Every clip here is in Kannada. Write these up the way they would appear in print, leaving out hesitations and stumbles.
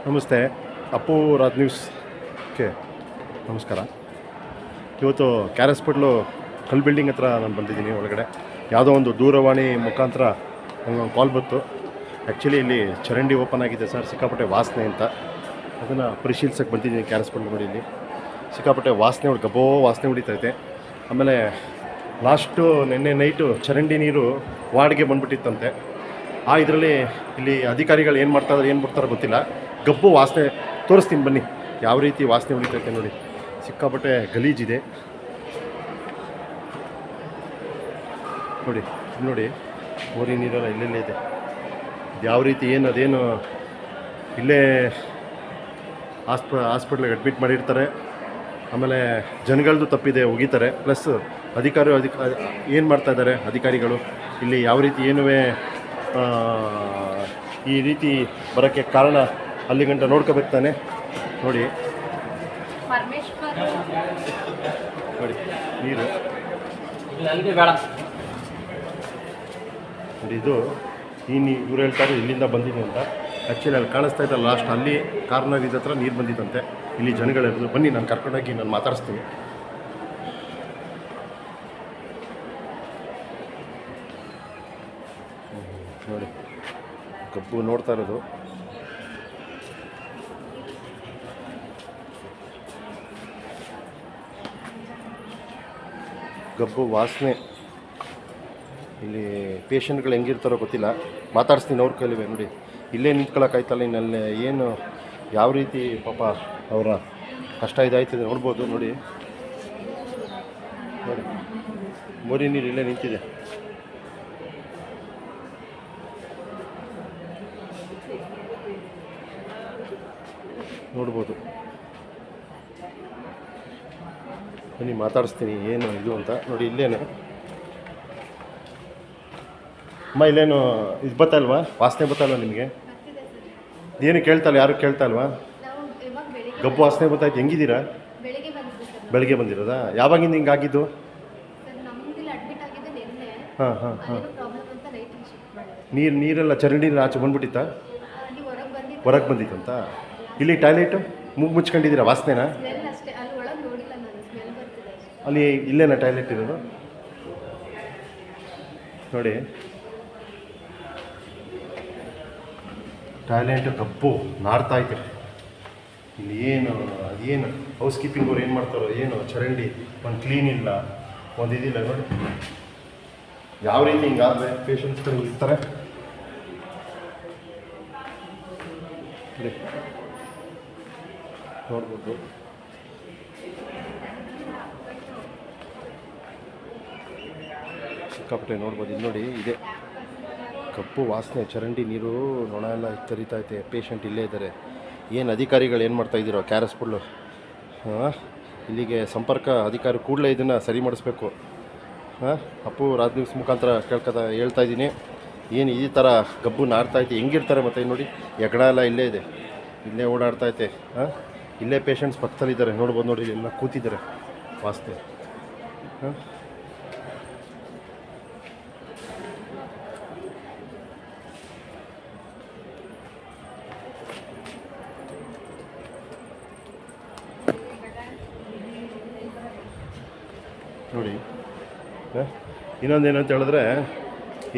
ನಮಸ್ತೆ. ಅಪ್ಪು ರಾಜ್ ನ್ಯೂಸ್ಗೆ ನಮಸ್ಕಾರ. ಇವತ್ತು ಕ್ಯಾರ್ ಹಾಸ್ಪಿಟ್ಲು ಕಲ್ ಬಿಲ್ಡಿಂಗ್ ಹತ್ರ ನಾನು ಬಂದಿದ್ದೀನಿ. ಒಳಗಡೆ ಯಾವುದೋ ಒಂದು ದೂರವಾಣಿ ಮುಖಾಂತರ ನನಗೊಂದು ಕಾಲ್ ಬಂತು. ಆ್ಯಕ್ಚುಲಿ ಇಲ್ಲಿ ಚರಂಡಿ ಓಪನ್ ಆಗಿದೆ ಸರ್, ಸಿಕ್ಕಾಪಟ್ಟೆ ವಾಸನೆ ಅಂತ. ಅದನ್ನು ಪರಿಶೀಲಿಸಕ್ಕೆ ಬಂದಿದ್ದೀನಿ. ಕ್ಯಾರ್ ಹಾಸ್ಪಿಟ್ಲ್ ನೋಡಿ, ಇಲ್ಲಿ ಸಿಕ್ಕಾಪಟ್ಟೆ ವಾಸನೆ ಗಬ್ಬೋ ವಾಸನೆ ಹೊಡಿತೈತೆ. ಆಮೇಲೆ ಲಾಸ್ಟು ನಿನ್ನೆ ನೈಟು ಚರಂಡಿ ನೀರು ವಾರ್ಡ್ಗೆ ಬಂದುಬಿಟ್ಟಿತ್ತಂತೆ. ಇದರಲ್ಲಿ ಇಲ್ಲಿ ಅಧಿಕಾರಿಗಳು ಏನು ಮಾಡ್ತಾಯಿದ್ದಾರೆ ಏನು ಬಿಡ್ತಾರೋ ಗೊತ್ತಿಲ್ಲ. ಗಬ್ಬು ವಾಸನೆ ತೋರಿಸ್ತೀನಿ ಬನ್ನಿ, ಯಾವ ರೀತಿ ವಾಸನೆ ಹೊಡಿತೈತೆ ನೋಡಿ. ಸಿಕ್ಕಾಪಟ್ಟೆ ಗಲೀಜಿದೆ ನೋಡಿ. ನೋಡಿ ಬೋರಿ ನೀರೆಲ್ಲ ಇಲ್ಲೆಲ್ಲೇ ಇದೆ. ಇದು ಯಾವ ರೀತಿ ಅದೇನು ಇಲ್ಲೇ ಹಾಸ್ಪಿಟ್ಲಿಗೆ ಅಡ್ಮಿಟ್ ಮಾಡಿರ್ತಾರೆ. ಆಮೇಲೆ ಜನಗಳದ್ದು ತಪ್ಪಿದೆ, ಒಗಿತಾರೆ. ಪ್ಲಸ್ ಏನು ಮಾಡ್ತಾಯಿದ್ದಾರೆ ಅಧಿಕಾರಿಗಳು ಇಲ್ಲಿ, ಯಾವ ರೀತಿ ಈ ರೀತಿ ಬರೋಕ್ಕೆ ಕಾರಣ ಅಲ್ಲಿ ಗಂಟ ನೋಡ್ಕೋಬೇಕು ತಾನೆ. ನೋಡಿ ನೋಡಿ ನೀರು ನೋಡಿ, ಇದು ಇವ್ರು ಹೇಳ್ತಾರೆ ಇಲ್ಲಿಂದ ಬಂದಿದೆ ಅಂತ. ಆ್ಯಕ್ಚುಲಿ ಅಲ್ಲಿ ಕಾಣಿಸ್ತಾ ಇದ್ದಲ್ಲ, ಲಾಸ್ಟ್ ಅಲ್ಲಿ ಕಾರ್ನರ್ ಇದ್ದ ಹತ್ರ ನೀರು ಬಂದಿತ್ತಂತೆ. ಇಲ್ಲಿ ಜನಗಳಿರೋದು. ಬನ್ನಿ, ನಾನು ಕರ್ಕೊಂಡೋಗಿ ನಾನು ಮಾತಾಡಿಸ್ತೀನಿ. ನೋಡಿ ಕಬ್ಬು ನೋಡ್ತಾ ಇರೋದು. ಗಬ್ಬು ವಾಸನೆ. ಇಲ್ಲಿ ಪೇಷಂಟ್ಗಳು ಹೆಂಗಿರ್ತಾರೋ ಗೊತ್ತಿಲ್ಲ, ಮಾತಾಡಿಸ್ತೀನಿ ಅವ್ರ ಕೈಲಿವೆ. ನೋಡಿ ಇಲ್ಲೇ ನಿಂತ್ಕೊಳ್ಳೋಕ್ಕಾಯ್ತಲ್ಲ, ಇನ್ನಲ್ಲೇ ಯಾವ ರೀತಿ ಪಾಪ ಅವರ ಕಷ್ಟ ಇದಾಯ್ತದೆ ನೋಡ್ಬೋದು. ನೋಡಿ ನೋಡಿ ಮೋರಿ ನೀರು ಇಲ್ಲೇ ನಿಂತಿದೆ. ನೋಡ್ಬೋದು. ಬನ್ನಿ ಮಾತಾಡಿಸ್ತೀನಿ ಏನು ಇದು ಅಂತ. ನೋಡಿ ಇಲ್ಲೇನು ಅಮ್ಮ, ಇಲ್ಲೇನು ಇದು ಬತ್ತಲ್ವಾ, ವಾಸನೆ ಬತ್ತಲ್ವಾ ನಿಮಗೆ? ಏನು ಕೇಳ್ತಲ್ಲ, ಯಾರು ಕೇಳ್ತಲ್ವಾ? ಗಬ್ಬು ವಾಸನೆ ಬತ್ತಾಯ್ತು. ಹೆಂಗಿದ್ದೀರಾ? ಬೆಳಗ್ಗೆ ಬಂದಿರೋದಾ? ಯಾವಾಗಿಂದ ಹಿಂಗಾಗಿದ್ದು? ಹಾಂ ಹಾಂ ಹಾಂ. ನೀರೆಲ್ಲ ಚರಂಡಿ ಆಚೆ ಬಂದ್ಬಿಟ್ಟಿತ್ತಾ? ಹೊರಗೆ ಬಂದಿತ್ತಂತ. ಇಲ್ಲಿ ಟಾಯ್ಲೆಟು ಮೂಗು ಮುಚ್ಕೊಂಡಿದ್ದೀರಾ? ವಾಸನೆನಾ? ಅಲ್ಲಿ ಇಲ್ಲೇನಾ ಟಾಯ್ಲೆಟ್ ಇರೋದು? ನೋಡಿ ಟಾಯ್ಲೆಟ್ ಗಬ್ಬು ನಾಡ್ತಾಯ್ತು. ಇಲ್ಲಿ ಅದೇನು ಹೌಸ್ ಕೀಪಿಂಗ್ ಅವ್ರು ಏನು ಮಾಡ್ತಾರೋ ಚರಂಡಿ ಒಂದು ಕ್ಲೀನ್ ಇಲ್ಲ, ಒಂದು ಇದಿಲ್ಲ. ನೋಡಿ ಯಾವ ರೀತಿ ಹಿಂಗಾದರೆ ಪೇಷಂಟ್ಸ್ಗಳು ಇರ್ತಾರೆ. ನೋಡ್ಬೋದು. ಸಿಕ್ಕಾಪಟ್ಟೆ ನೋಡ್ಬೋದು. ಇದು ನೋಡಿ, ಇದೆ ಕಪ್ಪು ವಾಸನೆ, ಚರಂಡಿ ನೀರು, ನೊಣ ಎಲ್ಲ ತರಿತೈತೆ. ಪೇಷಂಟ್ ಇಲ್ಲೇ ಇದ್ದಾರೆ. ಏನು ಅಧಿಕಾರಿಗಳು ಏನು ಮಾಡ್ತಾಯಿದ್ದೀರೋ ಕ್ಯಾರ್ ಹಾಸ್ಪಿಟ್ಲು? ಇಲ್ಲಿಗೆ ಸಂಪರ್ಕ ಅಧಿಕಾರಿ ಕೂಡಲೇ ಇದನ್ನು ಸರಿ ಮಾಡಿಸ್ಬೇಕು. ಅಪ್ಪು ರಾಜ್ ನ್ಯೂಸ್ ಮುಖಾಂತರ ಹೇಳ್ತಾ ಇದ್ದೀನಿ. ಏನು ಈ ಥರ ಗಬ್ಬು ನಾಡ್ತೈತೆ, ಹೆಂಗಿರ್ತಾರೆ ಮತ್ತು ನೋಡಿ ಎಗಡ ಎಲ್ಲ ಇಲ್ಲೇ ಇದೆ, ಇಲ್ಲೇ ಓಡಾಡ್ತೈತೆ. ಇಲ್ಲೇ ಪೇಷಂಟ್ಸ್ ಪಕ್ಕದಲ್ಲಿದ್ದಾರೆ, ನೋಡ್ಬೋದು. ನೋಡಿ ಎಲ್ಲ ಕೂತಿದ್ದಾರೆ. ವಾಸನೆ ನೋಡಿ. ಇನ್ನೊಂದೇನಂತ ಹೇಳಿದ್ರೆ,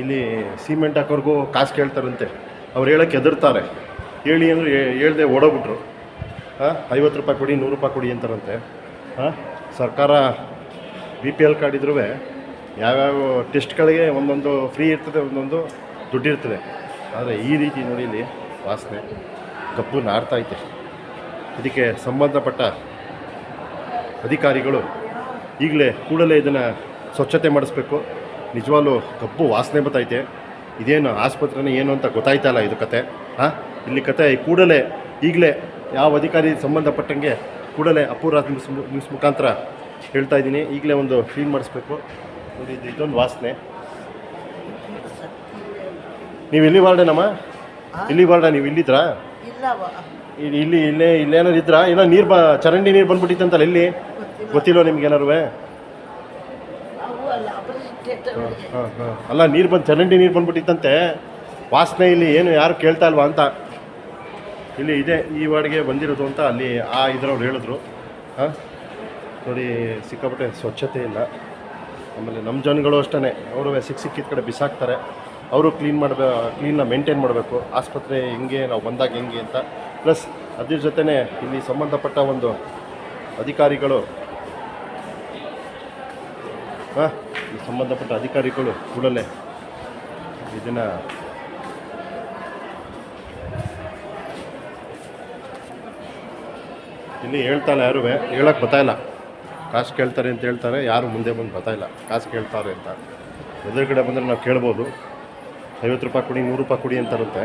ಇಲ್ಲಿ ಸಿಮೆಂಟ್ ಹಾಕೋರ್ಗೂ ಕಾಸು ಕೇಳ್ತಾರಂತೆ. ಅವ್ರು ಹೇಳೋಕ್ಕೆ ಹೆದರ್ತಾರೆ. ಹೇಳಿ ಅಂದರೆ ಹೇಳ್ದೆ ಓಡೋಗ್ಬಿಟ್ರು. 50 ರೂಪಾಯಿ ಕೊಡಿ, 100 ರೂಪಾಯಿ ಕೊಡಿ ಅಂತಾರಂತೆ. ಸರ್ಕಾರ BPL ಕಾರ್ಡ್ ಇದ್ರೂ ಯಾವ್ಯಾವ ಟೆಸ್ಟ್ಗಳಿಗೆ ಒಂದೊಂದು ಫ್ರೀ ಇರ್ತದೆ, ಒಂದೊಂದು ದುಡ್ಡು ಇರ್ತದೆ. ಆದರೆ ಈ ರೀತಿ ನೋಡಿ ಇಲ್ಲಿ ವಾಸನೆ ಗಬ್ಬು ನಾಡ್ತೈತೆ. ಇದಕ್ಕೆ ಸಂಬಂಧಪಟ್ಟ ಅಧಿಕಾರಿಗಳು ಕೂಡಲೇ ಇದನ್ನು ಸ್ವಚ್ಛತೆ ಮಾಡಿಸ್ಬೇಕು. ನಿಜವಾಗ್ಲೂ ಗಬ್ಬು ವಾಸನೆ ಬರ್ತೈತೆ. ಇದೇನು ಆಸ್ಪತ್ರೆನೇ ಏನು ಅಂತ ಗೊತ್ತಾಯ್ತಲ್ಲ ಇದು ಕತೆ. ಇಲ್ಲಿ ಕತೆ ಈಗಲೇ ಯಾವ ಅಧಿಕಾರಿ ಸಂಬಂಧಪಟ್ಟಂಗೆ ಕೂಡಲೇ ಅಪ್ಪು ರಾಜ್ ನ್ಯೂಸ್ ಮುಖಾಂತರ ಹೇಳ್ತಾ ಇದ್ದೀನಿ. ಈಗಲೇ ಒಂದು ಕ್ಲೀನ್ ಮಾಡಿಸ್ಬೇಕು. ನೋಡಿ ಇದೊಂದು ವಾಸನೆ. ನೀವು ಇಲ್ಲಿ ವಾರ್ಡನಮ್ಮ? ಇಲ್ಲಿ ವಾರ್ಡ ನೀವು ಇಲ್ಲಿದ್ರಾ? ಇಲ್ಲೇನಾರು ಇದ್ರಾ? ಏನೋ ನೀರು ಚರಂಡಿ ನೀರು ಬಂದ್ಬಿಟ್ಟಿತ್ತಂತಲ್ಲ, ಇಲ್ಲಿ ಗೊತ್ತಿಲ್ವ ನಿಮ್ಗೆ ಏನಾರು? ಅಲ್ಲ, ಚರಂಡಿ ನೀರು ಬಂದ್ಬಿಟ್ಟಿತ್ತಂತೆ. ವಾಸನೆ ಇಲ್ಲಿ ಯಾರು ಕೇಳ್ತಾ ಇಲ್ವಾ ಅಂತ. ಇಲ್ಲಿ ಇದೆ ಈ ವಾರ್ಡ್ಗೆ ಬಂದಿರೋದು ಅಂತ ಅಲ್ಲಿ ಇದರವ್ರು ಹೇಳಿದ್ರು. ಹಾಂ, ನೋಡಿ ಸಿಕ್ಕಾಪಟ್ಟೆ ಸ್ವಚ್ಛತೆ ಇಲ್ಲ. ಆಮೇಲೆ ನಮ್ಮ ಜನಗಳು ಅಷ್ಟೇ, ಅವರು ಸಿಕ್ಕಿದ ಕಡೆ ಬಿಸಾಕ್ತಾರೆ. ಅವರು ಕ್ಲೀನ್ನ ಮೇಂಟೈನ್ ಮಾಡಬೇಕು. ಆಸ್ಪತ್ರೆ ಹೆಂಗೆ ನಾವು ಬಂದಾಗ ಹೆಂಗೆ ಅಂತ. ಪ್ಲಸ್ ಅದ್ರ ಜೊತೆನೇ ಇಲ್ಲಿ ಸಂಬಂಧಪಟ್ಟ ಒಂದು ಅಧಿಕಾರಿಗಳು ಕೂಡಲೇ ಇದನ್ನು ಇಲ್ಲಿ ಹೇಳ್ತಾನೆ, ಯಾರೂ ಹೇಳೋಕ್ಕೆ ಬರ್ತಾಯಿಲ್ಲ. ಕಾಸು ಕೇಳ್ತಾರೆ ಅಂತ ಹೇಳ್ತಾರೆ, ಯಾರು ಮುಂದೆ ಬಂದು ಬರ್ತಾಯಿಲ್ಲ ಕಾಸು ಕೇಳ್ತಾರೆ ಅಂತ. ಎದುರುಗಡೆ ಬಂದರೆ ನಾವು ಕೇಳ್ಬೋದು, 50 ರೂಪಾಯಿ ಕೊಡಿ, 100 ರೂಪಾಯಿ ಕೊಡಿ ಅಂತ ಇರುತ್ತೆ.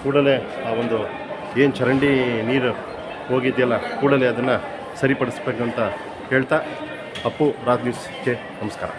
ಕೂಡಲೇ ಆ ಒಂದು ಏನು ಚರಂಡಿ ನೀರು ಹೋಗಿದೆಯಲ್ಲ, ಕೂಡಲೇ ಅದನ್ನು ಸರಿಪಡಿಸ್ಬೇಕಂತ ಹೇಳ್ತಾ, ಅಪ್ಪು ರಾಜ್ ನ್ಯೂಸ್ಗೆ ನಮಸ್ಕಾರ.